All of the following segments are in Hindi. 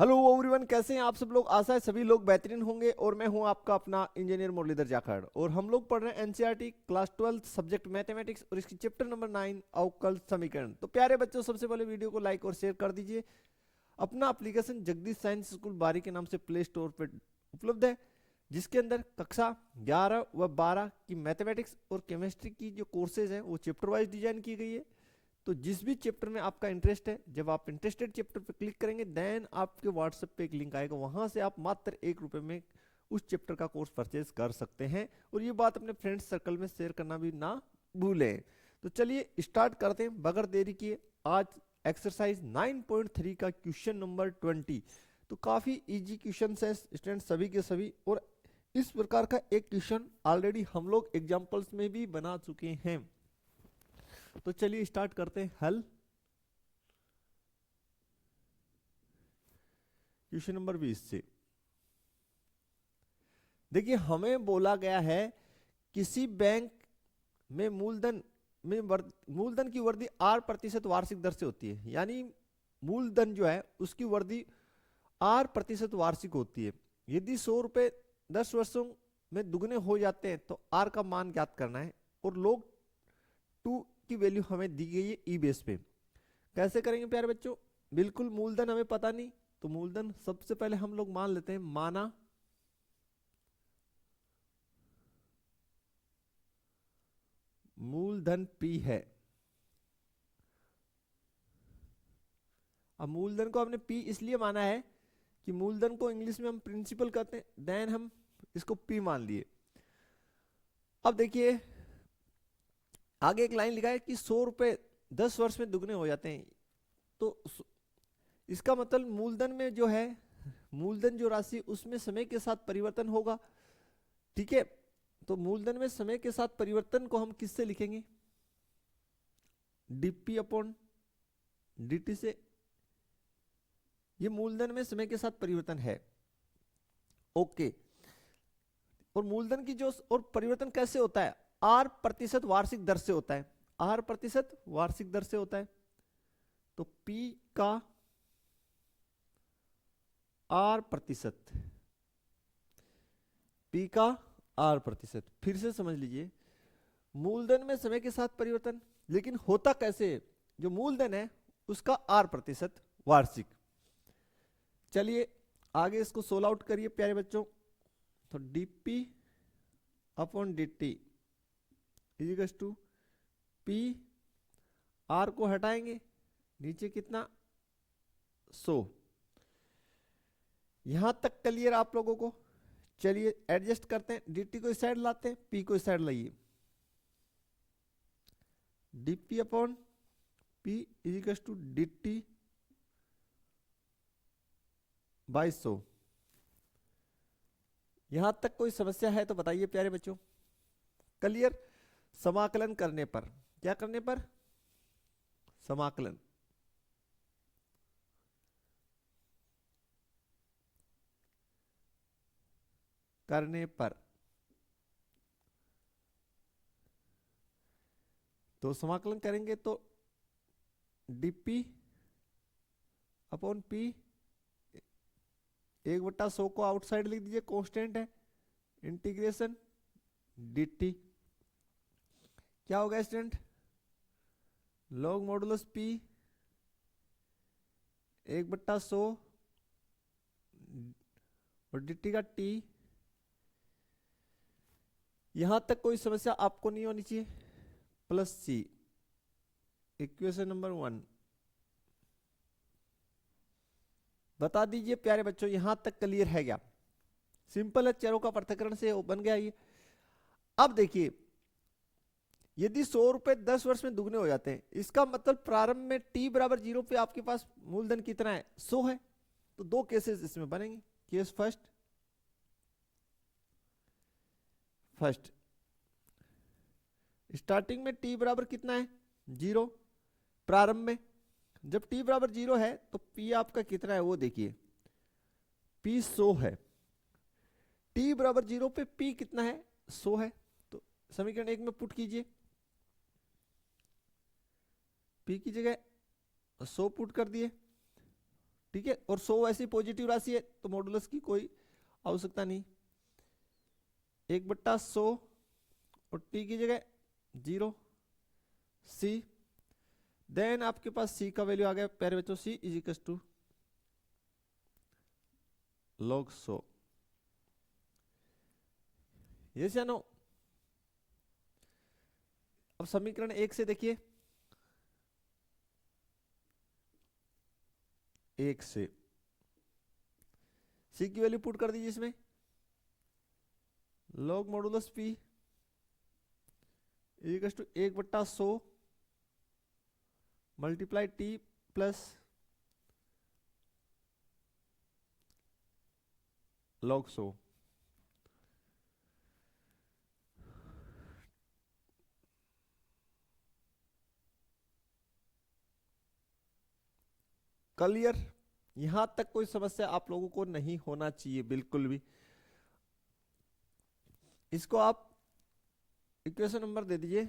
हेलो एवरीवन, कैसे हैं आप सब लोग। आशा है सभी लोग बेहतरीन होंगे और मैं हूं आपका अपना इंजीनियर मुरलीधर जाखड़ और हम लोग पढ़ रहे हैं एनसीईआरटी क्लास 12 सब्जेक्ट मैथमेटिक्स और इसकी चैप्टर नंबर 9 अवकल समीकरण। तो प्यारे बच्चों, सबसे पहले वीडियो को लाइक और शेयर कर दीजिए। अपना एप्लीकेशन जगदीश साइंस स्कूल बारी के नाम से प्ले स्टोर पर उपलब्ध है, जिसके अंदर कक्षा 11 व 12 की मैथमेटिक्स और केमिस्ट्री की जो कोर्सेज हैं वो चैप्टर वाइज डिजाइन की गई है। तो जिस भी चैप्टर में आपका इंटरेस्ट है, जब आप इंटरेस्टेड चैप्टर पर क्लिक करेंगे देन आपके व्हाट्सएप पे एक लिंक आएगा, वहां से आप मात्र 1 रुपए में उस चैप्टर का कोर्स परचेज कर सकते हैं। और ये बात अपने फ्रेंड्स सर्कल में शेयर करना भी ना भूलें। तो चलिए स्टार्ट करते हैं बगैर देरी किए। आज एक्सरसाइज 9.3 का क्वेश्चन नंबर 20। तो काफी इजी क्वेश्चन है स्टूडेंट, सभी के सभी। और इस प्रकार का एक क्वेश्चन ऑलरेडी हम लोग एग्जाम्पल्स में भी बना चुके हैं। तो चलिए स्टार्ट करते हैं हल। क्वेश्चन नंबर 20 से देखिए, हमें बोला गया है किसी बैंक में मूलधन की वृद्धि 8% वार्षिक दर से होती है। यानी मूलधन जो है उसकी वृद्धि 8% वार्षिक होती है। यदि 100 रुपए 10 वर्षों में दुगने हो जाते हैं तो आर का मान ज्ञात करना है। और लोग टू की वैल्यू हमें दी गई है ई बेस पे। कैसे करेंगे प्यारे बच्चों? बिल्कुल मूलधन हमें पता नहीं, तो मूलधन सबसे पहले हम लोग मान लेते हैं, माना मूलधन P है। अब मूलधन को हमने P इसलिए माना है कि मूलधन को इंग्लिश में हम प्रिंसिपल कहते हैं, देन हम इसको P मान लिए। अब देखिए आगे एक लाइन लिखा है कि 100 रुपए 10 वर्ष में दुगने हो जाते हैं। तो इसका मतलब मूलधन में जो है, मूलधन जो राशि उसमें समय के साथ परिवर्तन होगा। ठीक है, तो मूलधन में समय के साथ परिवर्तन को हम किससे लिखेंगे? डीपी अपॉन dt से। ये मूलधन में समय के साथ परिवर्तन है। ओके। और मूलधन की जो और परिवर्तन कैसे होता है? R% वार्षिक दर से होता है। R% वार्षिक दर से होता है। तो P का R%, P का R%। फिर से समझ लीजिए, मूलधन में समय के साथ परिवर्तन, लेकिन होता कैसे? जो मूलधन है उसका R% वार्षिक। चलिए आगे इसको सोल्व आउट करिए प्यारे बच्चों। तो dp upon dt equals to P, R को हटाएंगे, नीचे कितना 100। यहां तक क्लियर आप लोगों को? चलिए एडजस्ट करते हैं, dt को इस साइड लाते हैं, P को इस साइड लाइए। dp upon P equals to dt by 100। यहां तक कोई समस्या है तो बताइए प्यारे बच्चों। क्लियर? समाकलन करने पर, क्या करने पर? समाकलन करने पर। तो समाकलन करेंगे तो dp अपॉन p 1/100 को आउटसाइड लिख दीजिए, कांस्टेंट है, इंटीग्रेशन dt। क्या होगा स्टूडेंट? लॉग मॉडुलस p 1/100 और dt का t। यहां तक कोई समस्या आपको नहीं होनी चाहिए। Plus c, equation number 1। बता दीजिए प्यारे बच्चों, यहां तक क्लियर है क्या? सिंपल है, चरों का पृथक्करण से बन गया ये। अब देखिए, यदि 100 रुपए 10 वर्ष में दुगने हो जाते हैं, इसका मतलब प्रारंभ में t बराबर 0 पे आपके पास मूलधन कितना है? 100 है। तो दो केसेस इसमें बनेंगे। केस फर्स्ट, स्टार्टिंग में t बराबर कितना है? 0। प्रारंभ में जब t बराबर 0 है तो p आपका कितना है वो देखिए, p 100 है। t बराबर 0 पे p कितना है? 100 है। तो समीकरण 1 में पुट कीजिए, p की जगह 100 पुट कर दिए। ठीक है, और 100 वैसे पॉजिटिव राशि है तो मॉडुलस की कोई आवश्यकता नहीं। 1/100 और टी की जगह 0 सी। देन आपके पास सी का वैल्यू आ गया प्यारे बच्चों, C is equal to log 100। Yes या नो? अब समीकरण 1 से देखिए, 1 से सी की वैल्यू पुट कर दीजिए इसमें, log modulus P equal to 1/100 multiply T plus log 100। Clear? यहां तक कोई समस्या आप लोगों को नहीं होना चाहिए बिल्कुल भी। इसको आप इक्वेशन नंबर दे दीजिए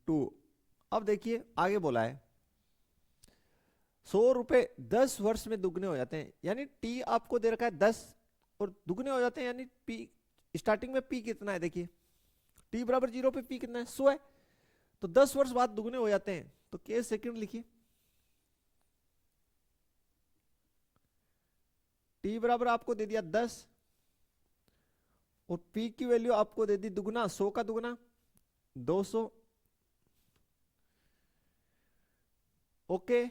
2। अब देखिए आगे बोला है 100 रुपए 10 वर्ष में दुगने हो जाते हैं, यानी टी आपको दे रखा है 10 और दुगने हो जाते हैं, यानी पी स्टार्टिंग में पी कितना है, देखिए टी बराबर 0 पे पी कितना है, 100 है, तो 10 वर्ष बाद दुगने हो जाते हैं, तो के सेकंड लिखिए। टी बराबर आपको दे दिया 10 और पी की वैल्यू आपको दे दी दुगना, 100 का दुगना 200। ओके,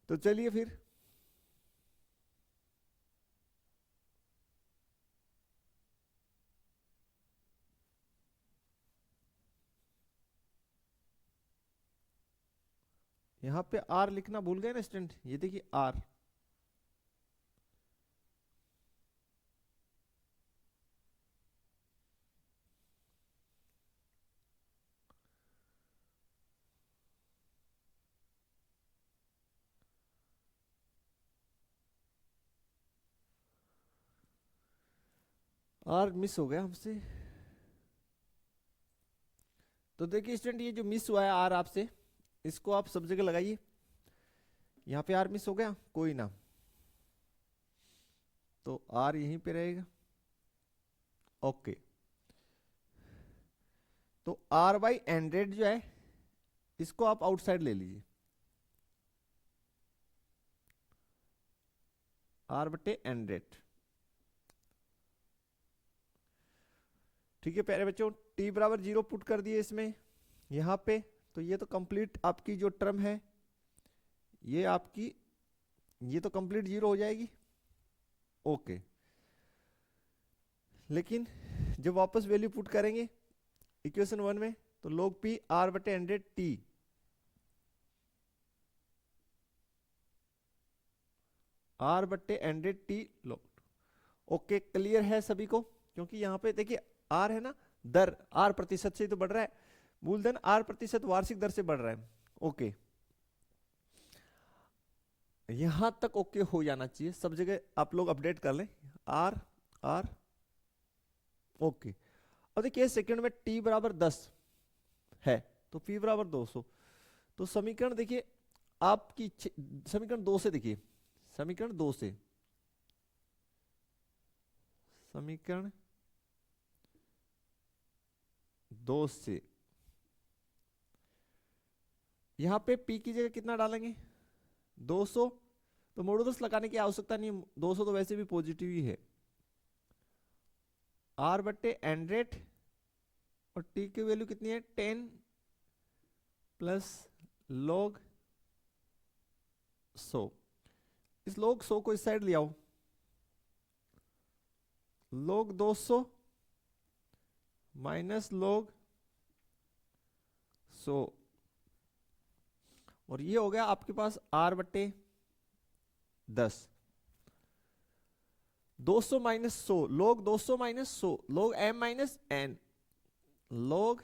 तो चलिए फिर यहां पे आर लिखना भूल गए ना स्टूडेंट, ये देखिए आर। आर मिस हो गया हमसे, तो देखिए स्टूडेंट ये जो मिस हुआ है आर आपसे, इसको आप सब जगह लगाइए। यहाँ पे आर मिस हो गया, कोई ना, तो आर यहीं पे रहेगा। ओके, तो आर बाई 100 जो है इसको आप आउटसाइड ले लीजिए, आर बटे 100। ठीक है प्यारे बच्चों, टी बराबर 0 पुट कर दिए इसमें यहां पे, तो ये तो कंप्लीट आपकी जो टर्म है ये आपकी, ये तो कंप्लीट 0 हो जाएगी। ओके, लेकिन जब वापस वैल्यू पुट करेंगे इक्वेशन 1 में, तो log p r बटे 100 t, r बटे 100 t log। ओके, क्लियर है सभी को? क्योंकि यहां पे देखिए r है ना, दर r प्रतिशत से तो बढ़ रहा है, मूलधन r प्रतिशत वार्षिक दर से बढ़ रहा है। ओके, यहां तक ओके हो जाना चाहिए, सब जगह आप लोग अपडेट कर लें आर आर। ओके, अब देखिए सेकंड में t बराबर 10 है तो p बराबर 200, तो समीकरण देखिए आपकी समीकरण 2 से देखिए, समीकरण 2 से, समीकरण 2 से यहां पे p की जगह कितना डालेंगे 200, तो मॉडुलस लगाने की आवश्यकता नहीं है, 200 तो वैसे भी पॉजिटिव ही है। r बट्टे 100 और t की वैल्यू कितनी है 10 प्लस log 100। इस log 100 को इस साइड ले आओ, log 200 माइनस log 100, और ये हो गया आपके पास r बट्टे 10। 200 minus 100, log 200 minus 100, log m minus n, log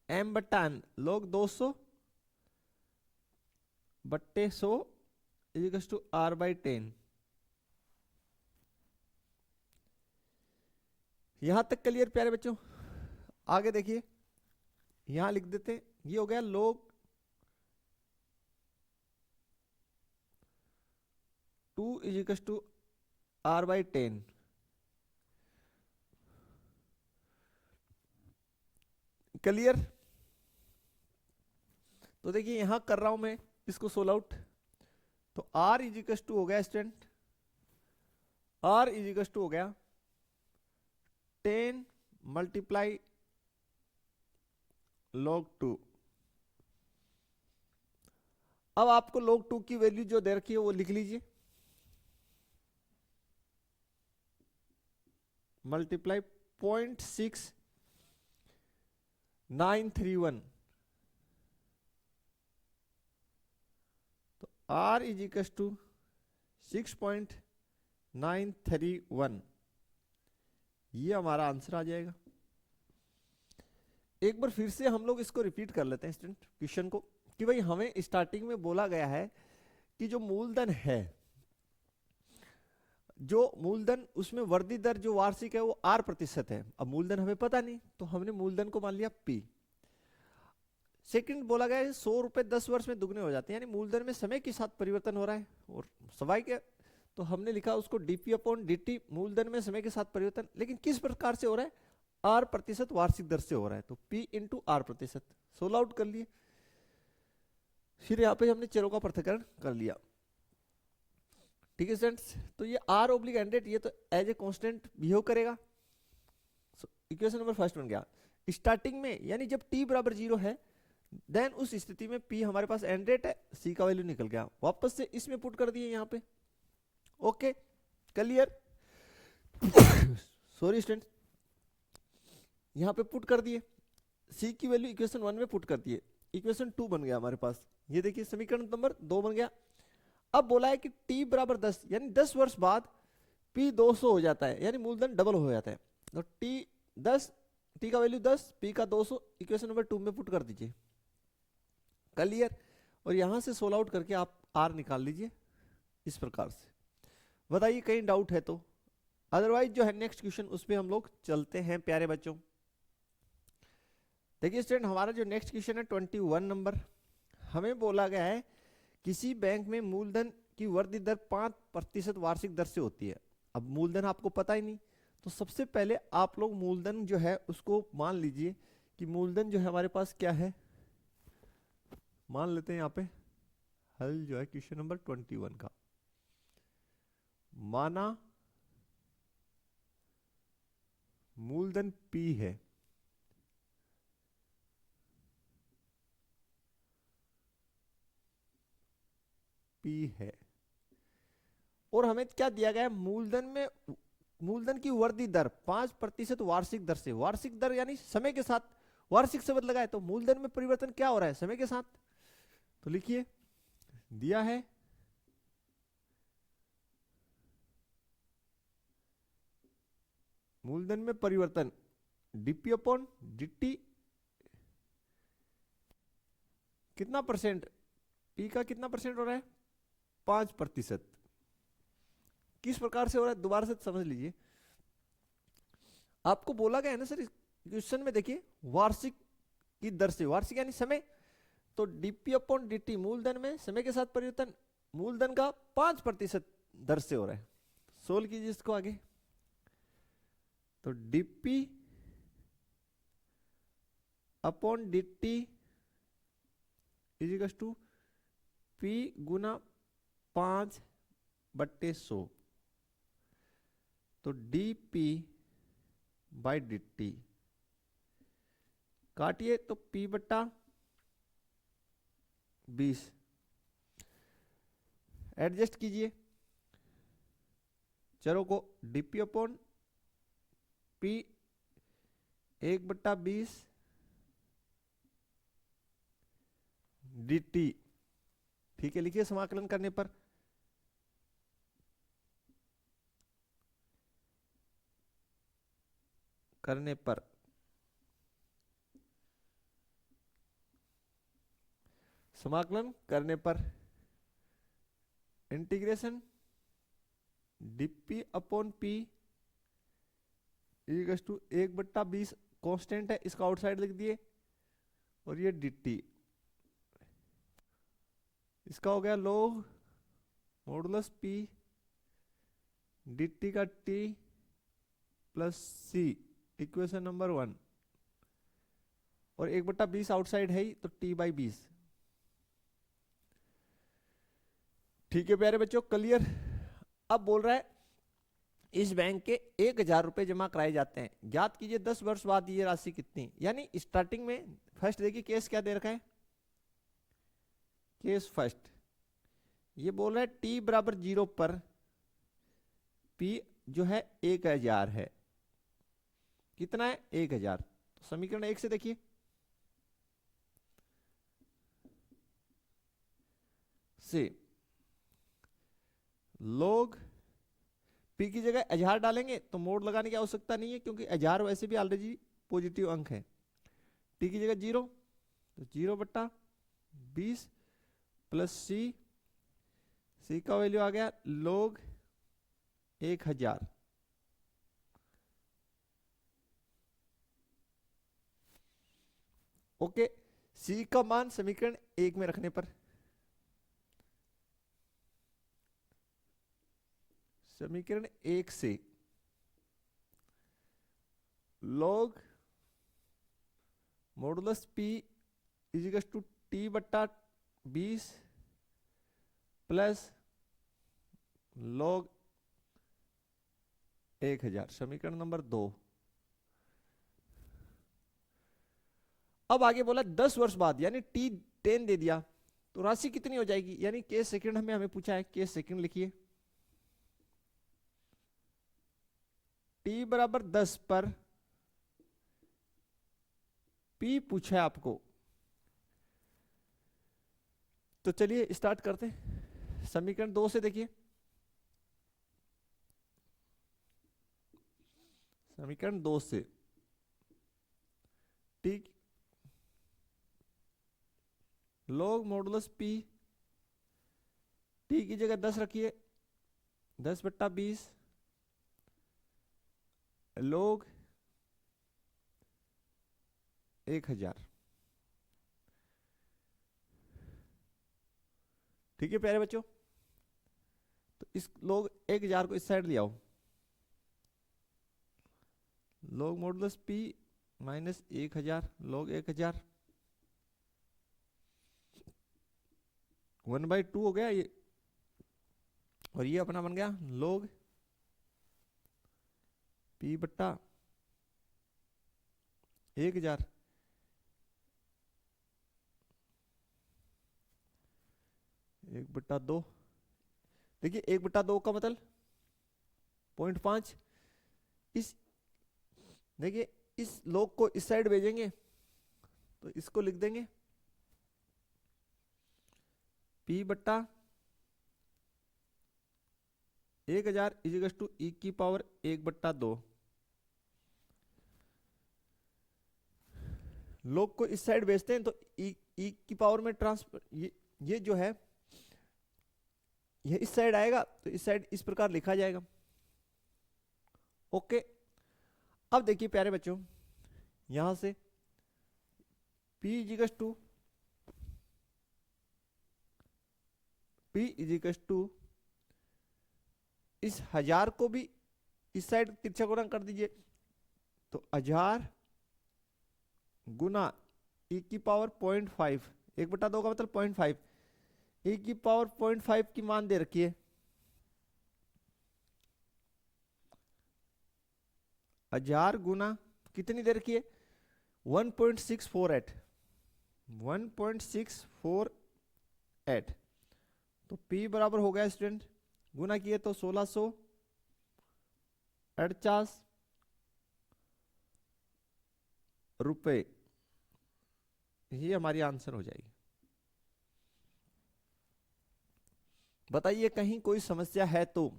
m बट्टा n, log 200 बट्टे 100 इज टू r बाई 10। यहां तक क्लियर प्यारे बच्चों? आगे देखिए, यहां लिख देते हैं, ये हो गया log 2 is equal to r/10। Clear? तो देखिए यहां कर रहा हूं मैं इसको सोल्व आउट। तो r इज इक्वल टू हो गया student, r is equal to हो गया 10 मल्टीप्लाई log 2। अब आपको log 2 की वैल्यू जो दे रखी है वो लिख लीजिए, मल्टीप्लाई 0.6931। तो r इज इक्वल टू 6.931, ये हमारा आंसर आ जाएगा। एक बार फिर से हम लोग इसको रिपीट कर लेते हैं स्टूडेंट क्वेश्चन को, कि भाई हमें स्टार्टिंग में बोला गया है कि जो मूलधन है, जो मूलधन उसमें वृद्धि दर जो वार्षिक है वो 8% है। अब मूलधन हमें पता नहीं तो हमने मूलधन को मान लिया P। सेकंड बोला गया है 100 रुपए 10 वर्ष में दुगने हो जाते हैं, यानी मूलधन में समय के साथ परिवर्तन हो रहा है और स्वाभाविक है, तो हमने लिखा उसको dp/dt, मूलधन में समय के साथ परिवर्तन, लेकिन किस प्रकार से हो रहा है? 8% वार्षिक दर से हो रहा है, तो P इंटू 8%। सोल्व आउट कर लिए, फिर यहाँ पे हमने चरों का पृथक्करण कर लिया। ठीक है स्टूडेंट्स, तो ये r/100 ये तो एज ए कांस्टेंट बिहेव करेगा। इक्वेशन नंबर फर्स्ट बन गया। स्टार्टिंग में यानी जब t बराबर 0 है, देन उस स्थिति में p हमारे पास 100 है, c का वैल्यू निकल गया, वापस से इसमें पुट कर दिए यहाँ पे। Okay clear? सॉरी स्टूडेंट, यहाँ पे पुट कर दिए, c की वैल्यू इक्वेशन 1 में पुट कर दिए, इक्वेशन 2 बन गया हमारे पास। ये देखिए समीकरण नंबर 2 बन गया। अब बोला है कि t बराबर 10 यानी 10 वर्ष बाद p 200 हो जाता है, यानी मूलधन डबल हो जाता है। तो t 10, t का वैल्यू 10, p का 200, इक्वेशन नंबर 2 में पुट कर दीजिए। क्लियर? और यहां से सोल्व आउट करके आप r निकाल लीजिए इस प्रकार से। बताइए कहीं डाउट है तो, अदरवाइज जो है नेक्स्ट क्वेश्चन उस पर हम लोग चलते हैं प्यारे बच्चों। देखिए स्टूडेंट, हमारा जो नेक्स्ट क्वेश्चन है 21 नंबर, हमें बोला गया है किसी बैंक में मूलधन की वृद्धि दर 5% वार्षिक दर से होती है। अब मूलधन आपको पता ही नहीं, तो सबसे पहले आप लोग मूलधन जो है उसको मान लीजिए कि मूलधन जो है हमारे पास क्या है, मान लेते हैं यहाँ पे हल जो है क्वेश्चन नंबर 21 का, माना मूलधन P है, P है, और हमें क्या दिया गया है, मूलधन में मूलधन की वृद्धि दर 5% वार्षिक दर से। वार्षिक दर यानी समय के साथ, वार्षिक शब्द लगाए तो मूलधन में परिवर्तन क्या हो रहा है? समय के साथ। तो लिखिए, दिया है मूलधन में परिवर्तन dp/dt कितना परसेंट, P का कितना परसेंट हो रहा है? 5%। किस प्रकार से हो रहा है दोबारा से समझ लीजिए। आपको बोला गया है ना सर क्वेश्चन में, देखिए वार्षिक की दर से, वार्षिक यानी समय, तो dp/dt मूलधन में समय के साथ परिवर्तन मूलधन का 5% दर से हो रहा है। सोल्व कीजिए इसको आगे, तो dp/dt is equal to P गुना 5/100, तो dp/dt काटिए तो P/20, एडजस्ट कीजिए चरों को, dp/P 1/20 dt। ठीक है, लिखिए समाकलन करने पर समाकलन करने पर integration dp/P equal to 1/20 constant है, इसका आउटसाइड लिख दिए, और ये dt, इसका हो गया log मॉडुलस p dt का t plus c, equation number 1। और 1/20 आउटसाइड है ही, तो t/20। ठीक है प्यारे बच्चों, क्लियर। अब बोल रहा है इस बैंक के 1000 रुपए जमा कराए जाते हैं, ज्ञात कीजिए 10 वर्ष बाद ये राशि कितनी। यानी स्टार्टिंग में फर्स्ट देखिए केस क्या दे रखा है, केस फर्स्ट ये बोल रहा है t बराबर 0 पर p जो है 1000 है। कितना है? 1000। तो समीकरण 1 से देखिए, से log p की जगह 1000 डालेंगे तो मोड लगाने की आवश्यकता नहीं है, क्योंकि 1000 वैसे भी ऑलरेडी पॉजिटिव अंक है। t की जगह 0, तो 0/20 प्लस c का वैल्यू आ गया log 1000। ओके, c का मान समीकरण 1 में रखने पर, समीकरण 1 से log modulus p equal to t/20 plus log 1000, समीकरण नंबर 2। अब आगे बोला 10 वर्ष बाद, यानी t10 दे दिया, तो राशि कितनी हो जाएगी। यानी केस सेकंड हमें पूछा है, केस सेकंड लिखिए, t बराबर 10 पर p पूछा है आपको। तो चलिए स्टार्ट करते हैं, समीकरण 2 से देखिए, समीकरण 2 से t log modulus p, t की जगह 10 रखिए, 10/20 log 1000। ठीक है प्यारे बच्चों, तो इस log 1000 को इस साइड ले आओ, log modulus p minus 1000 log 1000 1/2 हो गया ये, और ये अपना बन गया log p बट्टा 1000। एक बट्टा 2, देखिए 1/2 का मतलब 0.5। इस देखिए इस log को इस साइड भेजेंगे तो इसको लिख देंगे p बट्टा 1000 इजिकल टू e की पावर 1/2। log को इस साइड भेजते हैं तो e की पावर में ट्रांसफर, ये जो है ये इस साइड आएगा, तो इस साइड इस प्रकार लिखा जाएगा। ओके, अब देखिए प्यारे बच्चों, यहां से p इजिकल टू इस 1000 को भी इस साइड तिरछा गुणा कर दीजिए, तो 1000 गुना e की पावर 0.5, 1/2 का मतलब 0.5, e की पावर 0.5 की मान दे रखी है, 1000 गुना कितनी दे रखी है 1.648, 1.648। तो p बराबर हो गया स्टूडेंट, गुना किए तो 1648 रुपए, ये हमारी आंसर हो जाएगी। बताइए कहीं कोई समस्या है तो,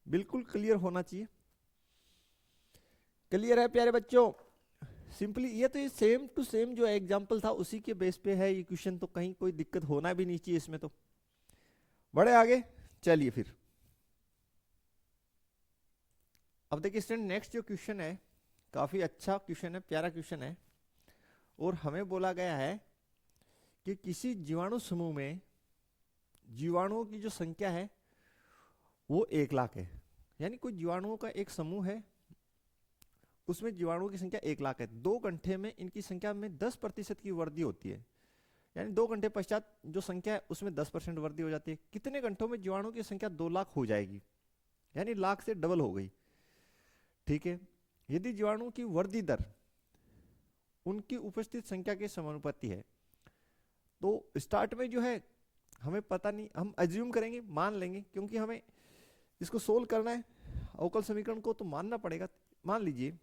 बिल्कुल क्लियर होना चाहिए। क्लियर है प्यारे बच्चों? सिंपली ये तो ये सेम टू सेम जो एग्जांपल था उसी के बेस पे है ये क्वेश्चन, तो कहीं कोई दिक्कत होना भी नहीं चाहिए इसमें। तो बढ़े आगे, चलिए फिर अब देखिए स्टूडेंट, नेक्स्ट जो क्वेश्चन है काफी अच्छा क्वेश्चन है, प्यारा क्वेश्चन है। और हमें बोला गया है कि किसी जीवाणु समूह में जीवाणुओं की जो संख्या है वो 1 लाख है। यानी कोई जीवाणुओं का एक समूह है, उसमें जीवाणुओं की संख्या 1 लाख है। 2 घंटे में इनकी संख्या में 10% की वृद्धि होती है। यानी 2 घंटे पश्चात जो संख्या है उसमें 10% वृद्धि हो जाती है। कितने घंटों में जीवाणुओं की संख्या 2 लाख हो जाएगी? यानी लाख से डबल हो गई। ठीक है, यदि जीवाणुओं की वृद्धि दर उनकी उपस्थित संख्या के समानुपाती है, तो स्टार्ट में जो है हमें पता नहीं, हम अज्यूम करेंगे, मान लेंगे, क्योंकि हमें इसको सोल्व करना है अवकल समीकरण को, तो मानना पड़ेगा। मान लीजिए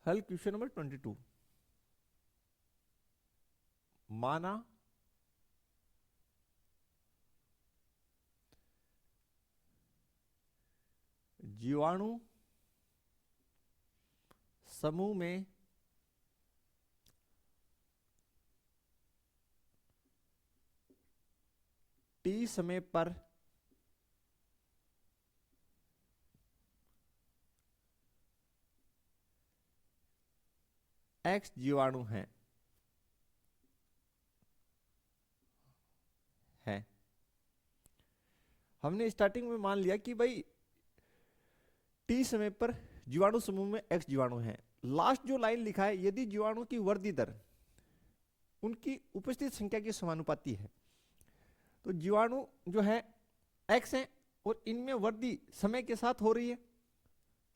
हल क्वेश्चन नंबर 22। माना जीवाणु समूह में टी समय पर एक्स जीवाणु हैं है। हमने स्टार्टिंग में मान लिया कि भाई टी समय पर जीवाणु समूह में एक्स जीवाणु हैं। लास्ट जो लाइन लिखा है, यदि जीवाणु की वृद्धि दर उनकी उपस्थित संख्या के समानुपाती है, तो जीवाणु जो है एक्स है और इनमें वृद्धि समय के साथ हो रही है।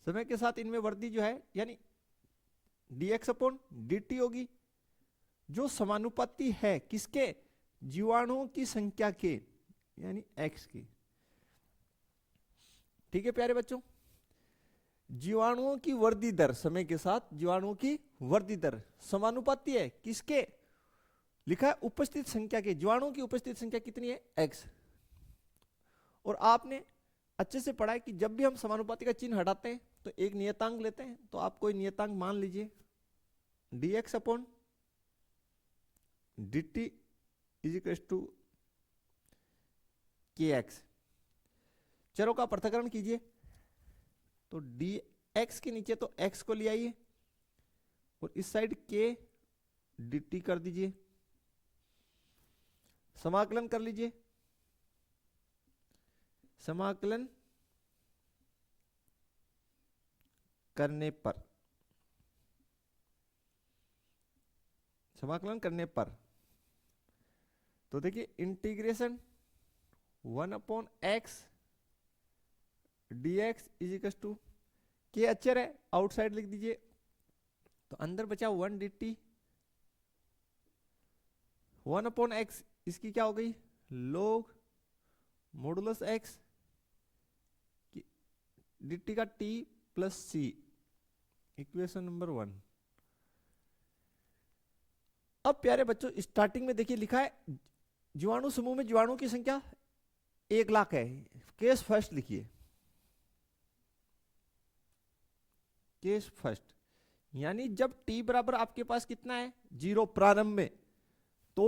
समय के साथ इनमें वृद्धि जो है यानी dx अपॉन dt होगी, जो समानुपाती है किसके? जीवाणुओं की संख्या के, यानी x की। ठीक है प्यारे बच्चों, जीवाणुओं की वृद्धि दर समय के साथ जीवाणुओं की वृद्धि दर समानुपाती है किसके? लिखा है उपस्थित संख्या के। जीवाणुओं की उपस्थित संख्या कितनी है? x। और आपने अच्छे से पढ़ा है कि जब भी हम समानुपाती का चिन्ह हटाते हैं तो एक नियतांक लेते हैं। तो आप कोई नियतांक मान लीजिए, dx upon dt is equal to kx। चरों का पृथक्करण कीजिए, तो dx के नीचे तो x को ले आइए और इस साइड k dt कर दीजिए, समाकलन कर लीजिए। समाकलन करने पर तो देखिए integration 1/x dx is equal to K, अक्षर है आउटसाइड लिख दीजिए, तो अंदर बचा 1 dt 1/x, इसकी क्या हो गई? log मॉडुलस x dt का t plus c, equation number 1। अब प्यारे बच्चों स्टार्टिंग में देखिए लिखा है जीवाणु समूह में जीवाणुओं की संख्या 1 लाख है। केस फर्स्ट लिखिए, केस फर्स्ट, यानी जब t बराबर आपके पास कितना है? 0 प्रारंभ में, तो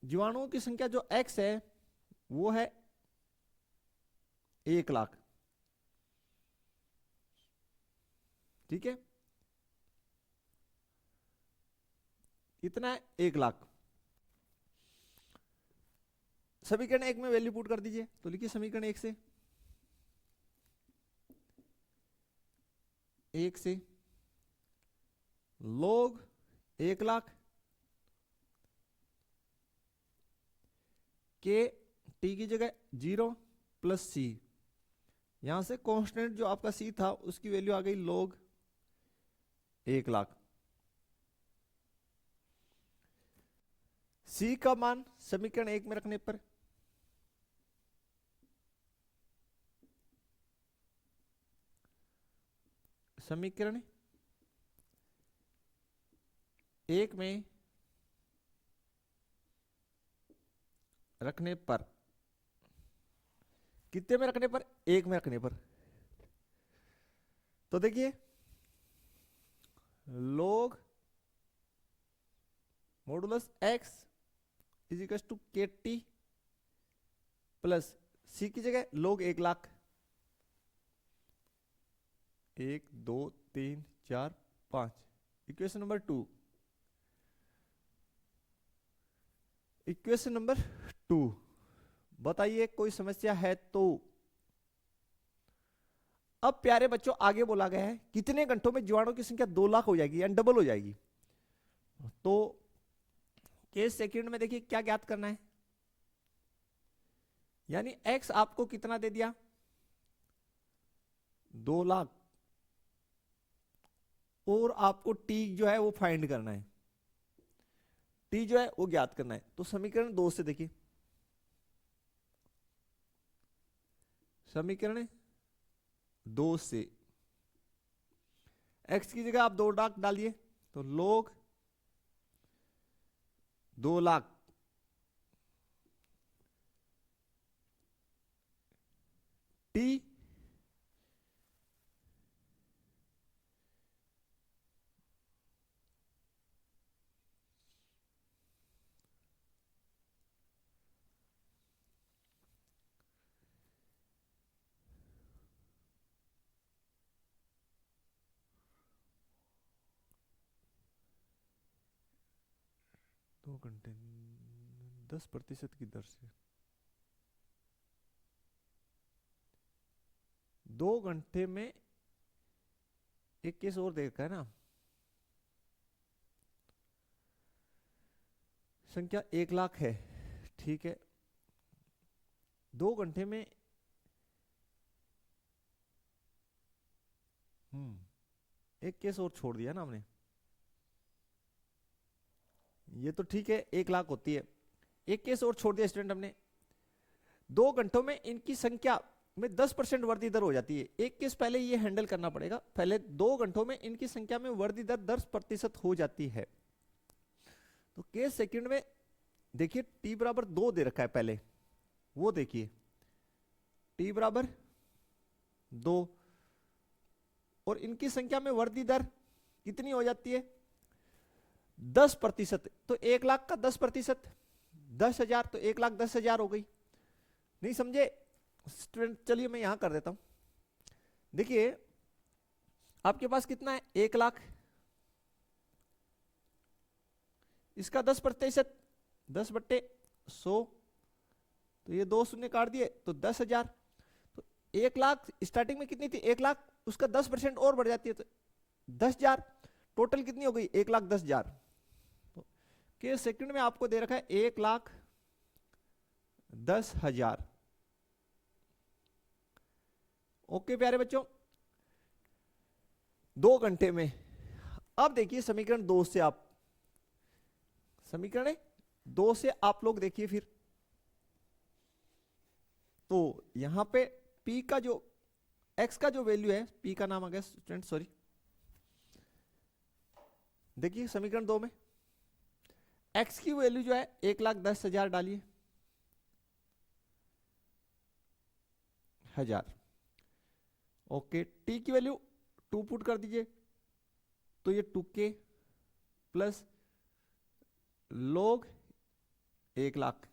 जीवाणुओं की संख्या जो x है वो है 1 लाख। ठीक है, इतना है 1 लाख। समीकरण 1 में वैल्यू पुट कर दीजिए, तो लिखिए समीकरण 1 से log 1 लाख के t की जगह 0 प्लस c, यहां से कांस्टेंट जो आपका c था उसकी वैल्यू आ गई log 1 लाख। c का मान समीकरण 1 में रखने पर समीकरण 1 में रखने पर, कितने में रखने पर? 1 में रखने पर, तो देखिए log modulus x is equal to K T plus c की जगह log 1 lakh 1 2 3 4 5। Equation number 2। Equation number 2, बताइए कोई समस्या है तो। अब प्यारे बच्चों आगे बोला गया है कितने घंटों में जीवाणु की संख्या 2 लाख हो जाएगी, यानी डबल हो जाएगी। तो केस सेकंड में देखिए क्या ज्ञात करना है, यानी x आपको कितना दे दिया, 2 लाख, और आपको t जो है वो फाइंड करना है, t जो है वो ज्ञात करना है। तो समीकरण 2 से देखिए, समीकरण 2 से x की जगह आप 2 लाख डालिए, तो log 2 लाख t 2 घंटे 10% की दर से 2 घंटे में एक केस और देखा है ना, संख्या 1 लाख है, ठीक है। 2 घंटे में एक केस और छोड़ दिया ना हमने, ये तो ठीक है 1 लाख होती है, एक केस और छोड़ दिया स्टूडेंट हमने। 2 घंटों में इनकी संख्या में 10% वृद्धि दर हो जाती है। एक केस पहले ये हैंडल करना पड़ेगा, पहले 2 घंटों में इनकी संख्या में वृद्धि दर 10% हो जाती है। तो केस सेकंड में देखिए t बराबर 2 दे रखा है पहले, वो देखिए t बराबर 2, और इनकी संख्या में वृद्धि दर कितनी हो जाती है, 10%। तो 1 लाख का 10%, 10,000, तो 1 लाख 10,000 हो गई। नहीं समझे स्टूडेंट, चलिए मैं यहां कर देता हूं। देखिए आपके पास कितना है, 1 लाख, इसका 10%, 10/100, तो ये 2 शून्य काट दिए तो 10,000। तो 1 लाख स्टार्टिंग में कितनी थी, 1 लाख, उसका 10% और बढ़ जाती है तो 10,000, टोटल कितनी हो गई, 1,10,000। तो के सेकंड में आपको दे रखा है 1,10,000। ओके प्यारे बच्चों, 2 घंटे में। अब देखिए समीकरण 2 से आप, समीकरण 2 से आप लोग देखिए फिर, तो यहां पे p का जो, x का जो वैल्यू है, p का नाम आ गया स्टूडेंट, सॉरी। देखिए समीकरण 2 में x की वैल्यू जो है 1,10,000 डालिए, 1000। ओके, t की वैल्यू 2 पुट कर दीजिए, तो ये 2k प्लस log 1 लाख,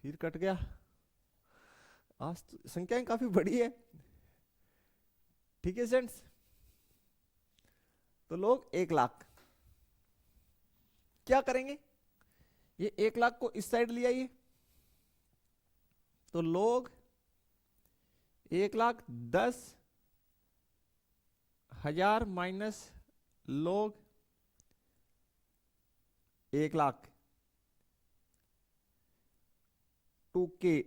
फिर कट गया। आज तो संख्याएं काफी बड़ी है, ठीक है स्टूडेंट्स। तो log 1 लाख क्या करेंगे, ये 1 लाख को इस साइड ले आइए, तो log 1,10,000 minus log 1 lakh 2k,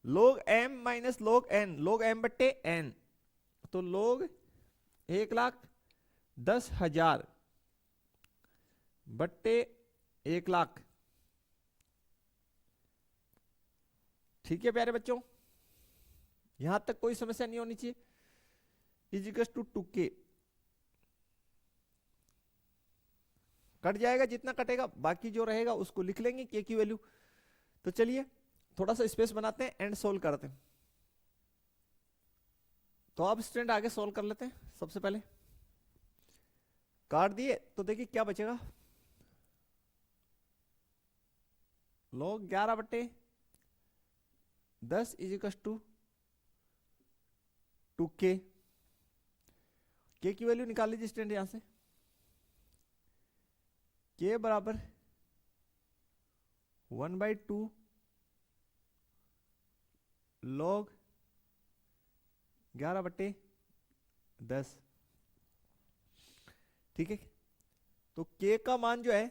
log m minus log n, log m बट्टे n, तो log 1,10,000 बट्टे 1 लाख। ठीक है प्यारे बच्चों, यहां तक कोई समस्या नहीं होनी चाहिए। इजिकल्स टू 2k, कट जाएगा जितना कटेगा, बाकी जो रहेगा उसको लिख लेंगे k की वैल्यू। तो चलिए थोड़ा सा स्पेस बनाते हैं एंड सोल्व करते हैं। तो अब स्टूडेंट आगे सोल्व कर लेते हैं। सबसे पहले काट दिए तो देखिए क्या बचेगा, log 11 बट्टे 10 इज इक्वल टू के की वैल्यू निकाल लीजिए स्टूडेंट यहां से। के बराबर 1/2 log 11/10। ठीक है, तो के का मान जो है,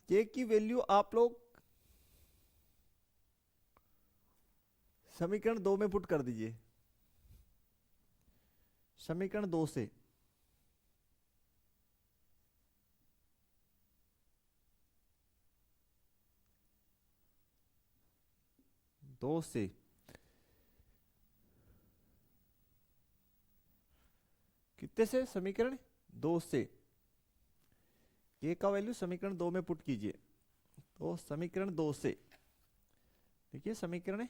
के की वैल्यू आप लोग समीकरण 2 में पुट कर दीजिए, समीकरण 2 से। कितने से? समीकरण 2 से के का वैल्यू समीकरण 2 में पुट कीजिए। तो समीकरण 2 से देखिए, समीकरण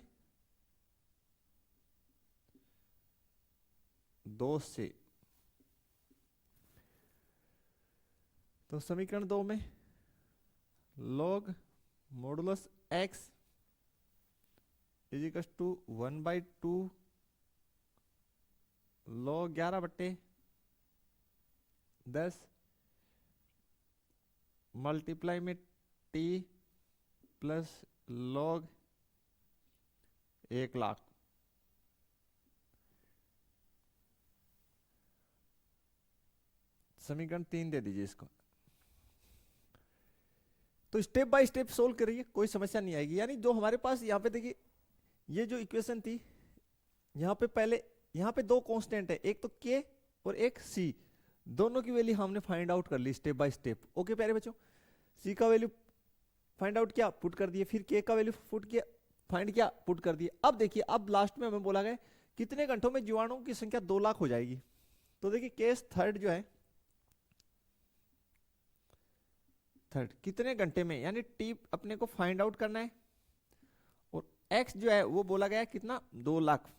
2 से, तो समीकरण 2 में log modulus x is equal to 1/2 log 11/10 multiply में t प्लस log 1,00,000। समीकरण 3 दे दीजिए इसको। तो स्टेप बाय स्टेप सोल्व करिए, कोई समस्या नहीं आएगी। यानी जो हमारे पास यहाँ पे देखिए, ये जो इक्वेशन थी, यहाँ पे पहले यहाँ पे दो कांस्टेंट है, एक तो के और एक सी, दोनों की वैल्यू हमने फाइंड आउट कर ली स्टेप बाय स्टेप। ओके प्यारे बच्चों, सी का वैल्यू फाइंड आउट किया, पुट कर दिए, फिर के का वैल्यू पुट किया, फाइंड किया, पुट कर दिए। अब देखिए, अब लास्ट में हमें बोला गया कितने घंटों में जीवाणुओं की संख्या 2 लाख हो जाएगी। तो देखिए केस थर्ड जो है, थर्ड कितने घंटे में, यानी टी अपने को फाइंड आउट करना है, और एक्स जो है वो बोला गया कितना, 2 लाख।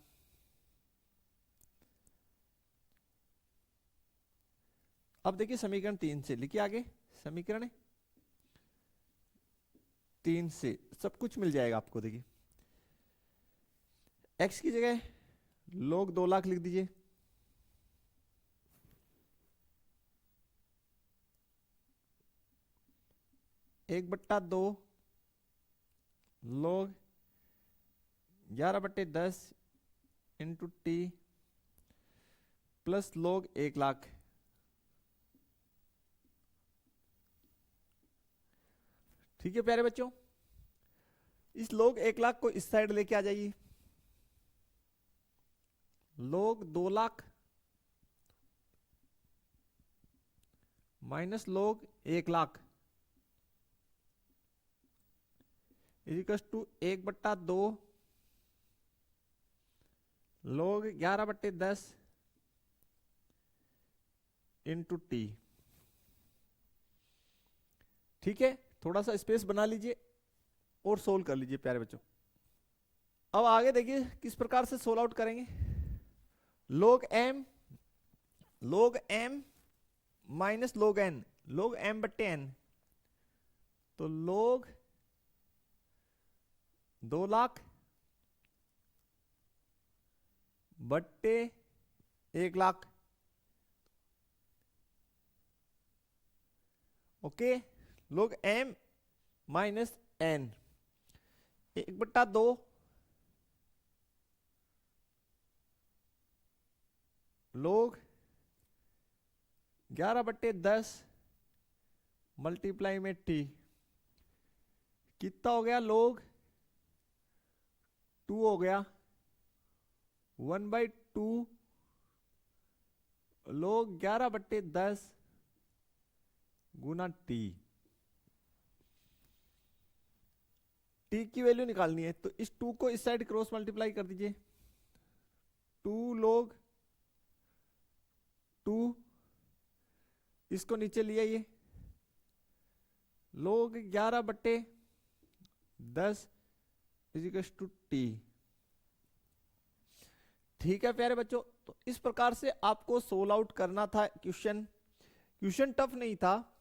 अब देखिए समीकरण 3 से लिखिए आगे, समीकरण 3 से सब कुछ मिल जाएगा आपको। देखिए x की जगह log 2 लाख लिख दीजिए, एक बट्टा 2 log 11/10 into T plus log 1,00,000। ठीक है प्यारे बच्चों, इस log 1,00,000 को इस साइड लेके आ जाइए। log 2 lakh minus log 1,00,000 equals to 1/2 log 11/10 into T. ठीक है, थोड़ा सा स्पेस बना लीजिए और सोल्व कर लीजिए प्यारे बच्चों। अब आगे देखिए किस प्रकार से सोल्व आउट करेंगे। log m minus log n, log m/n, तो log 2 लाख बट्टे 1,00,000। Okay, log m minus n, 1/2 log 11/10 multiply में t, कितना हो गया, log 2 हो गया, 1/2 log 11/10 गुना t। t की वैल्यू निकालनी है, तो इस 2 को इस साइड क्रॉस मल्टीप्लाई कर दीजिए, 2 log 2, इसको नीचे ले आइए, log 11/10 इजिकल टू टी। ठीक है प्यारे बच्चों, तो इस प्रकार से आपको सोल्व आउट करना था क्वेश्चन टफ नहीं था।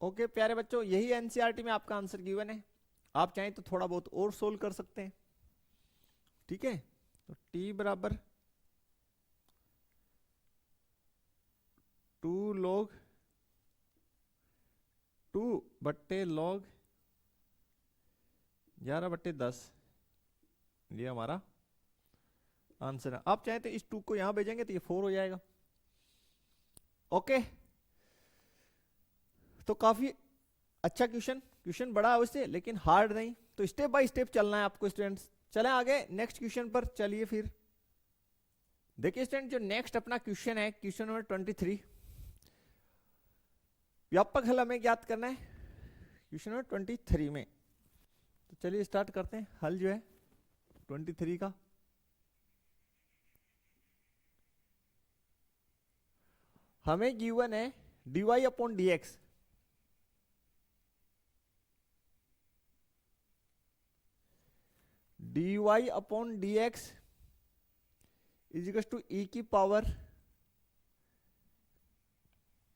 ओके प्यारे बच्चों, यही एनसीईआरटी में आपका आंसर गिवन है। आप चाहें तो थोड़ा बहुत और सोल्व कर सकते हैं, ठीक है। तो t बराबर 2 log 2 बट्टे log 11/10, ये हमारा आंसर है। आप चाहें तो इस 2 को यहां भेजेंगे तो ये 4 हो जाएगा। ओके, तो काफी अच्छा क्वेश्चन बड़ा है वैसे लेकिन हार्ड नहीं, तो स्टेप बाय स्टेप चलना है आपको स्टूडेंट्स। चलें आगे नेक्स्ट क्वेश्चन पर। चलिए फिर देखिए स्टूडेंट, जो नेक्स्ट अपना क्वेश्चन है क्वेश्चन नंबर 23, व्यापक हल हमें ज्ञात करना है क्वेश्चन नंबर 23 में। तो चलिए स्टार्ट करते हैं हल जो है 23 का। हमें गिवन है dy upon dx, dy upon dx is equal to e की पावर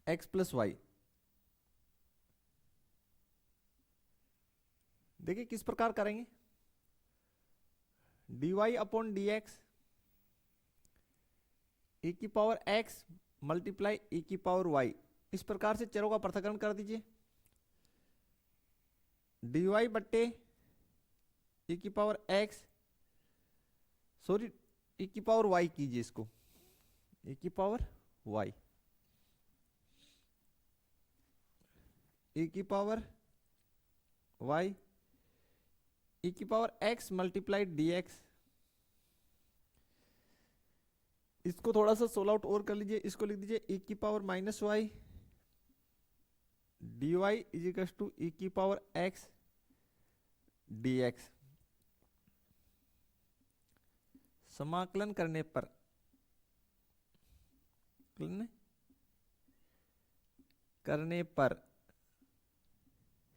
x प्लस वाई। देखिए किस प्रकार करेंगे, dy अपॉन dx e की पावर x मल्टीप्लाई e की पावर y, इस प्रकार से चरों का पृथक्करण कर दीजिए। dy बट्टे e की पावर x, सॉरी e की पावर y कीजिए इसको, e की पावर y, e की पावर y, e की पावर x मल्टीप्लाई dx। इसको थोड़ा सा सोल्व आउट और कर लीजिए, इसको लिख दीजिए e की power minus Y dy is equal to e की पावर x dx। समाकलन करने पर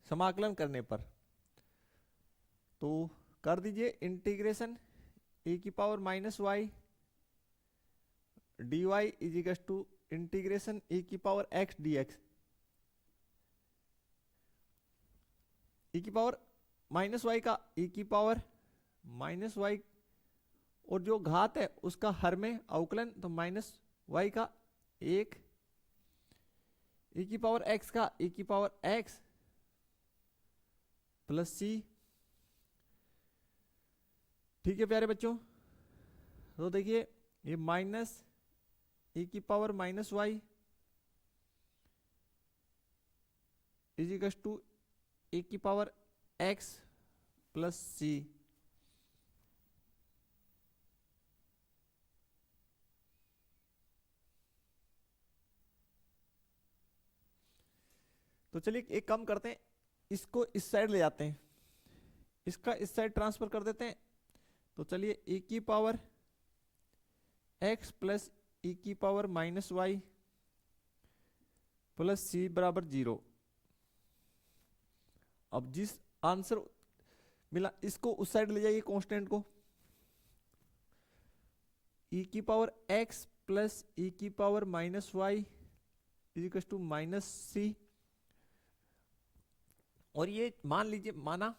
समाकलन करने पर तो कर दीजिए इंटीग्रेशन e की power minus Y dy is equal to integration e की पावर x dx। e की पावर माइनस वाई का e की पावर माइनस वाई और जो घात है उसका हर में अवकलन, तो माइनस वाई का 1, e की पावर x का e की पावर x प्लस c। ठीक है प्यारे बच्चों, तो देखिए ये माइनस e की power minus Y is equal to e की पावर x प्लस c। तो चलिए एक काम करते हैं, इसको इस साइड ले जाते हैं, इसका इस साइड ट्रांसफर कर देते हैं। तो चलिए e की पावर x प्लस e की power minus Y plus c बराबर 0। अब जिस आंसर मिला इसको उस साइड ले जाइए कांस्टेंट को, e की पावर x प्लस e की power minus Y is equal to minus C, और ये मान लीजिए माना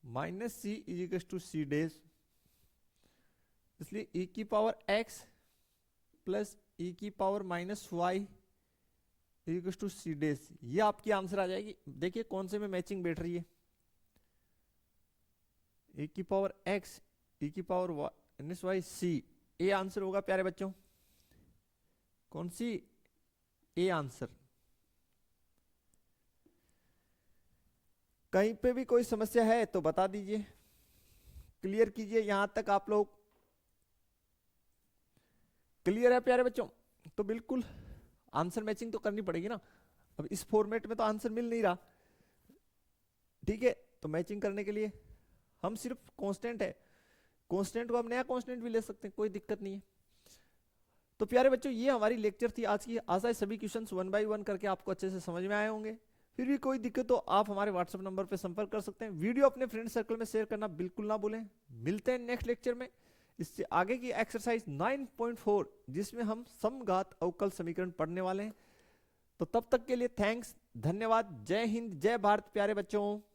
minus C is equal to C dash, इसलिए e की पावर x प्लस e की power minus Y is equal to C dash, ये आपकी आंसर आ जाएगी। देखिए कौन से में मैचिंग बैठ रही है, e की पावर x e की पावर माइनस वाई सी, ये आंसर होगा प्यारे बच्चों। कौन सी ए आंसर। कहीं पे भी कोई समस्या है तो बता दीजिए, क्लियर कीजिए। यहां तक आप लोग क्लियर है प्यारे बच्चों? तो बिल्कुल आंसर मैचिंग तो करनी पड़ेगी ना, अब इस फॉर्मेट में तो आंसर मिल नहीं रहा, ठीक है। तो मैचिंग करने के लिए हम सिर्फ कांस्टेंट है, कांस्टेंट को हम नया कांस्टेंट भी ले सकते हैं, कोई दिक्कत नहीं है। तो प्यारे बच्चों ये हमारी लेक्चर थी आज की। आशा है सभी क्वेश्चंस 1 बाय 1 करके आपको अच्छे से समझ में आए होंगे। फिर भी कोई दिक्कत तो आप हमारे व्हाट्सएप नंबर पर संपर्क कर सकते हैं। वीडियो अपने फ्रेंड सर्कल में शेयर करना बिल्कुल ना भूलें। मिलते हैं नेक्स्ट लेक्चर में। इससे आगे की एक्सरसाइज 9.4 जिसमें हम समघात अवकल समीकरण पढ़ने वाले हैं। तो तब तक के लिए थैंक्स। धन्यवाद। जय हिंद, जय भारत प्यारे बच्चों।